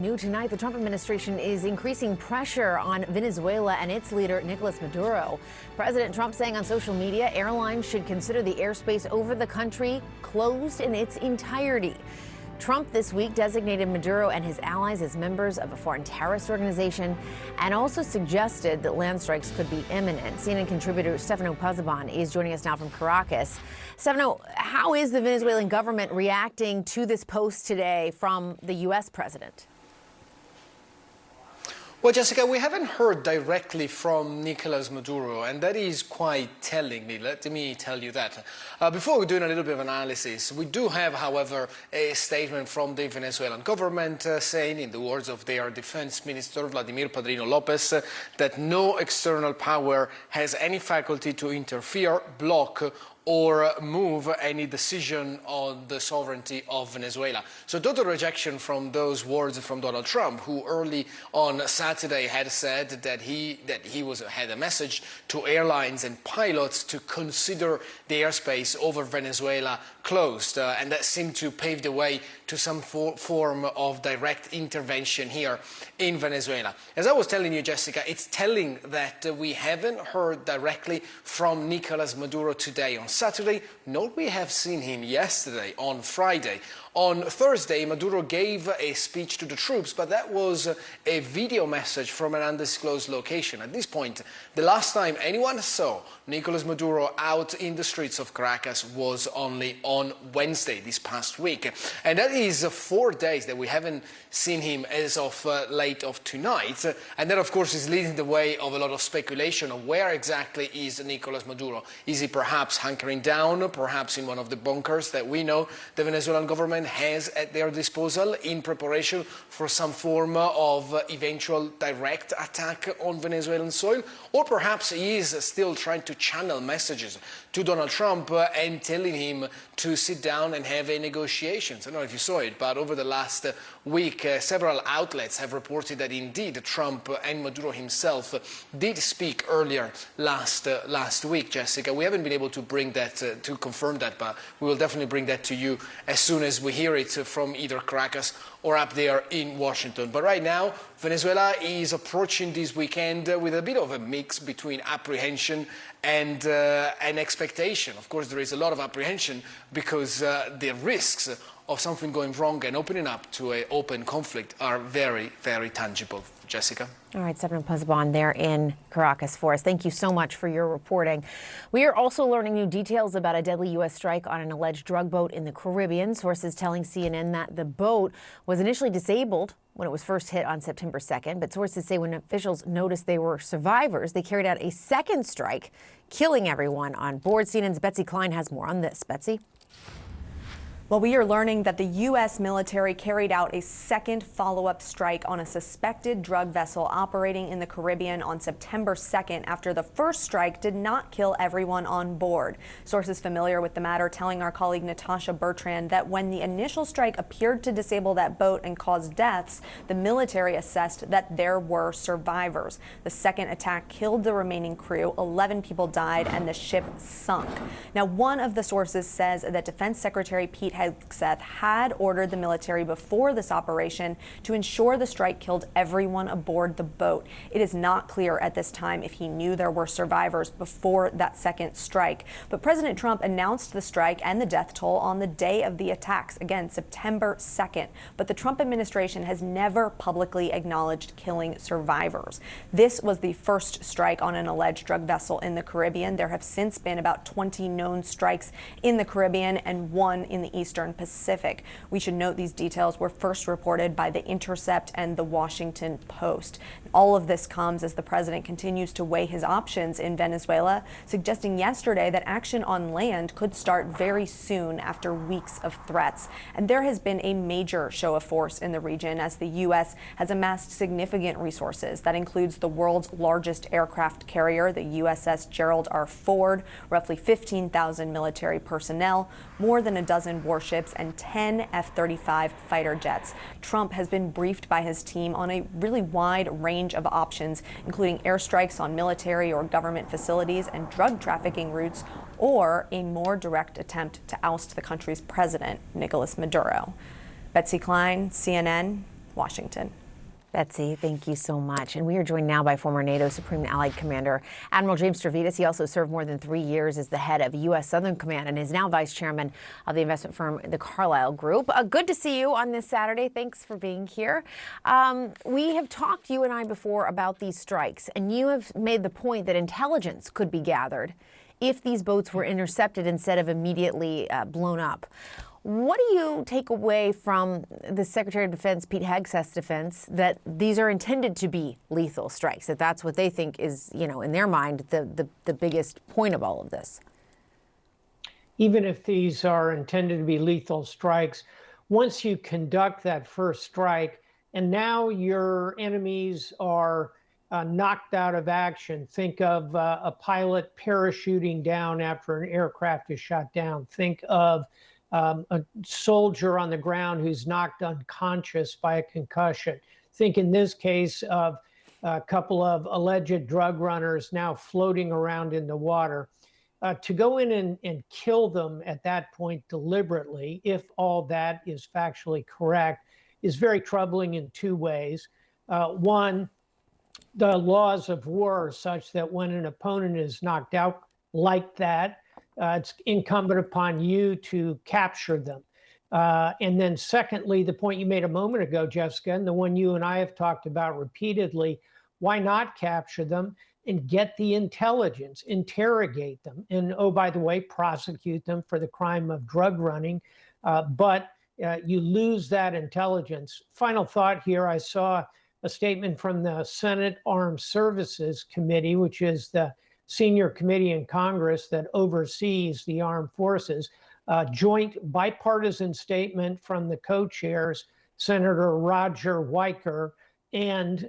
New tonight, the Trump administration is increasing pressure on Venezuela and its leader, Nicolas Maduro. President Trump saying on social media airlines should consider the airspace over the country closed in its entirety. Trump this week designated Maduro and his allies as members of a foreign terrorist organization and also suggested that land strikes could be imminent. CNN contributor Stefano Pozzebon is joining us now from Caracas. Stefano, how is the Venezuelan government reacting to this post today from the U.S. president? Well, Jessica, we haven't heard directly from Nicolas Maduro, and that is quite telling me. Let me tell you that. Before we do a little bit of analysis, we do have, however, a statement from the Venezuelan government saying, in the words of their defense minister, Vladimir Padrino Lopez, that no external power has any faculty to interfere, block, or move any decision on the sovereignty of Venezuela. So total rejection from those words from Donald Trump, who early on Saturday had said that he had a message to airlines and pilots to consider the airspace over Venezuela closed, and that seemed to pave the way to some form of direct intervention here in Venezuela. As I was telling you, Jessica, it's telling that we haven't heard directly from Nicolas Maduro today on Saturday, nor we have seen him yesterday on Friday. On Thursday, Maduro gave a speech to the troops, but that was a video message from an undisclosed location. At this point, the last time anyone saw Nicolas Maduro out in the streets of Caracas was only on Wednesday, this past week. And that is 4 days that we haven't seen him as of late of tonight. And that, of course, is leading the way of a lot of speculation of where exactly is Nicolas Maduro. Is he perhaps hunkering down, perhaps in one of the bunkers that we know the Venezuelan government has at their disposal in preparation for some form of eventual direct attack on Venezuelan soil? Or perhaps he is still trying to channel messages to Donald Trump and telling him to sit down and have a negotiations. I don't know if you saw it, but over the last week, several outlets have reported that indeed Trump and Maduro himself did speak earlier last week, Jessica. We haven't been able to bring that, to confirm that, but we will definitely bring that to you as soon as we hear it from either Caracas or up there in Washington. But right now, Venezuela is approaching this weekend with a bit of a mix between apprehension and expectation. Of course, there is a lot of apprehension because the risks of something going wrong and opening up to an open conflict are very, very tangible. Jessica. All right, Stefano Pozzebon there in Caracas for us. Thank you so much for your reporting. We are also learning new details about a deadly U.S. strike on an alleged drug boat in the Caribbean. Sources telling CNN that the boat was initially disabled when it was first hit on September 2nd. But sources say when officials noticed they were survivors, they carried out a second strike, killing everyone on board. CNN's Betsy Klein has more on this. Betsy? Well, we are learning that the U.S. military carried out a second follow-up strike on a suspected drug vessel operating in the Caribbean on September 2nd after the first strike did not kill everyone on board. Sources familiar with the matter telling our colleague Natasha Bertrand that when the initial strike appeared to disable that boat and cause deaths, the military assessed that there were survivors. The second attack killed the remaining crew, 11 people died, and the ship sunk. Now, one of the sources says that Defense Secretary Pete Hegseth had ordered the military before this operation to ensure the strike killed everyone aboard the boat. It is not clear at this time if he knew there were survivors before that second strike. But President Trump announced the strike and the death toll on the day of the attacks, again, September 2nd. But the Trump administration has never publicly acknowledged killing survivors. This was the first strike on an alleged drug vessel in the Caribbean. There have since been about 20 known strikes in the Caribbean and one in the Eastern Pacific. We should note these details were first reported by The Intercept and The Washington Post. All of this comes as the president continues to weigh his options in Venezuela, suggesting yesterday that action on land could start very soon after weeks of threats. And there has been a major show of force in the region as the U.S. has amassed significant resources. That includes the world's largest aircraft carrier, the USS Gerald R. Ford, roughly 15,000 military personnel, more than a dozen warships, and 10 F-35 fighter jets. Trump has been briefed by his team on a really wide range of options, including airstrikes on military or government facilities and drug trafficking routes, or a more direct attempt to oust the country's president, Nicolas Maduro. Betsy Klein, CNN, Washington. Betsy, thank you so much. And we are joined now by former NATO Supreme Allied Commander Admiral James Stavridis. He also served more than 3 years as the head of U.S. Southern Command and is now vice chairman of the investment firm, the Carlyle Group. Good to see you on this Saturday. Thanks for being here. We have talked, you and I, before about these strikes, and you have made the point that intelligence could be gathered if these boats were intercepted instead of immediately blown up. What do you take away from the Secretary of Defense, Pete Hegseth's defense, that these are intended to be lethal strikes, that that's what they think is, in their mind, the biggest point of all of this? Even if these are intended to be lethal strikes, once you conduct that first strike and now your enemies are knocked out of action, think of a pilot parachuting down after an aircraft is shot down. Think of a soldier on the ground who's knocked unconscious by a concussion. Think in this case of a couple of alleged drug runners now floating around in the water. To go in and kill them at that point deliberately, if all that is factually correct, is very troubling in two ways. One, the laws of war are such that when an opponent is knocked out like that, it's incumbent upon you to capture them. And then secondly, the point you made a moment ago, Jessica, and the one you and I have talked about repeatedly, why not capture them and get the intelligence, interrogate them, and, oh, by the way, prosecute them for the crime of drug running. But you lose that intelligence. Final thought here, I saw a statement from the Senate Armed Services Committee, which is the senior committee in Congress that oversees the armed forces, joint bipartisan statement from the co-chairs, Senator Roger Wicker and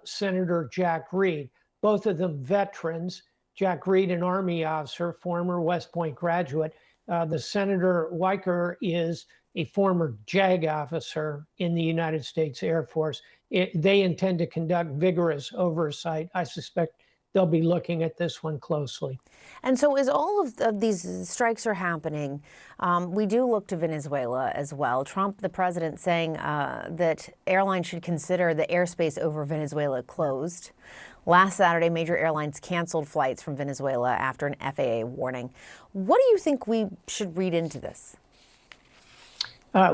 Senator Jack Reed, both of them veterans. Jack Reed, an Army officer, former West Point graduate. The Senator Wicker is a former JAG officer in the United States Air Force. They intend to conduct vigorous oversight. I suspect they'll be looking at this one closely. And so as all of these strikes are happening, we do look to Venezuela as well. Trump, the president, saying that airlines should consider the airspace over Venezuela closed. Last Saturday, major airlines canceled flights from Venezuela after an FAA warning. What do you think we should read into this?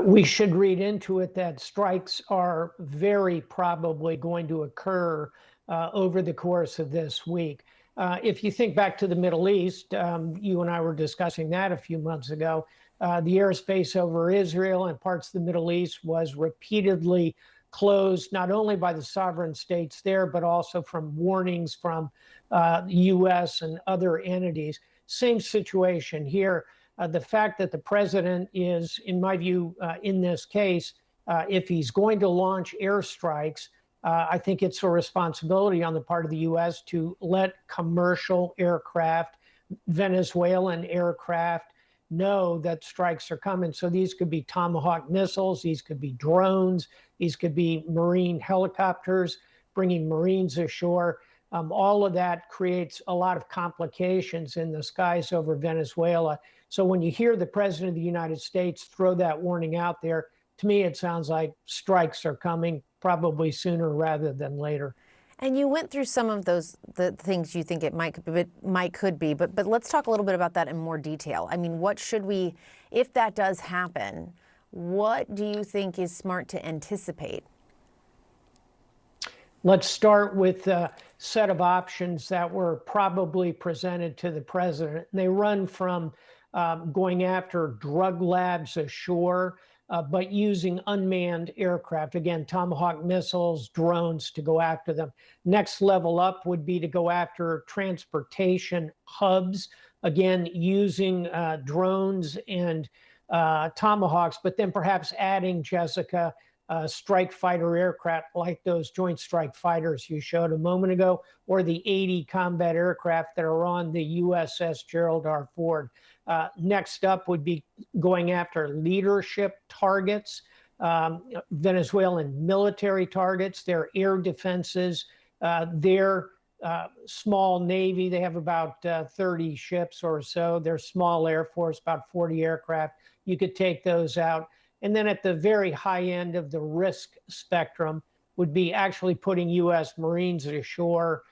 We should read into it that strikes are very probably going to occur over the course of this week. If you think back to the Middle East, you and I were discussing that a few months ago. The airspace over Israel and parts of the Middle East was repeatedly closed, not only by the sovereign states there, but also from warnings from the U.S. and other entities. Same situation here. The fact that the president is, in my view, in this case, if he's going to launch airstrikes, I think it's a responsibility on the part of the U.S. to let commercial aircraft, Venezuelan aircraft, know that strikes are coming. So these could be Tomahawk missiles, these could be drones, these could be Marine helicopters bringing Marines ashore. All of that creates a lot of complications in the skies over Venezuela. So when you hear the president of the United States throw that warning out there, to me, it sounds like strikes are coming probably sooner rather than later. And you went through some of the things you think it could be, but let's talk a little bit about that in more detail. I mean, what should we, if that does happen, what do you think is smart to anticipate? Let's start with a set of options that were probably presented to the president. They run from going after drug labs ashore, but using unmanned aircraft. Again, Tomahawk missiles, drones to go after them. Next level up would be to go after transportation hubs, again, using drones and Tomahawks, but then perhaps adding, Jessica, strike fighter aircraft like those Joint Strike Fighters you showed a moment ago, or the 80 combat aircraft that are on the USS Gerald R. Ford. Next up would be going after leadership targets, Venezuelan military targets, their air defenses, their small Navy. They have about 30 ships or so. Their small Air Force, about 40 aircraft. You could take those out. And then at the very high end of the risk spectrum would be actually putting U.S. Marines ashore,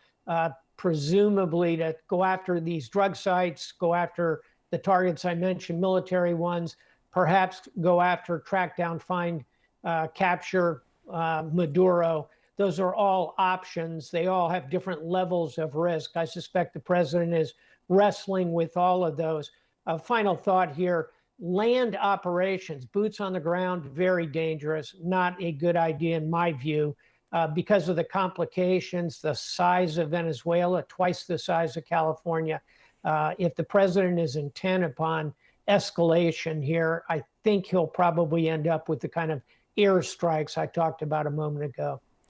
presumably to go after these drug sites, go after the targets I mentioned, military ones, perhaps go after, track down, find, capture Maduro. Those are all options. They all have different levels of risk. I suspect the president is wrestling with all of those. Final thought here, land operations, boots on the ground, very dangerous, not a good idea in my view, because of the complications, the size of Venezuela, twice the size of California. If the president is intent upon escalation here, I think he'll probably end up with the kind of airstrikes I talked about a moment ago.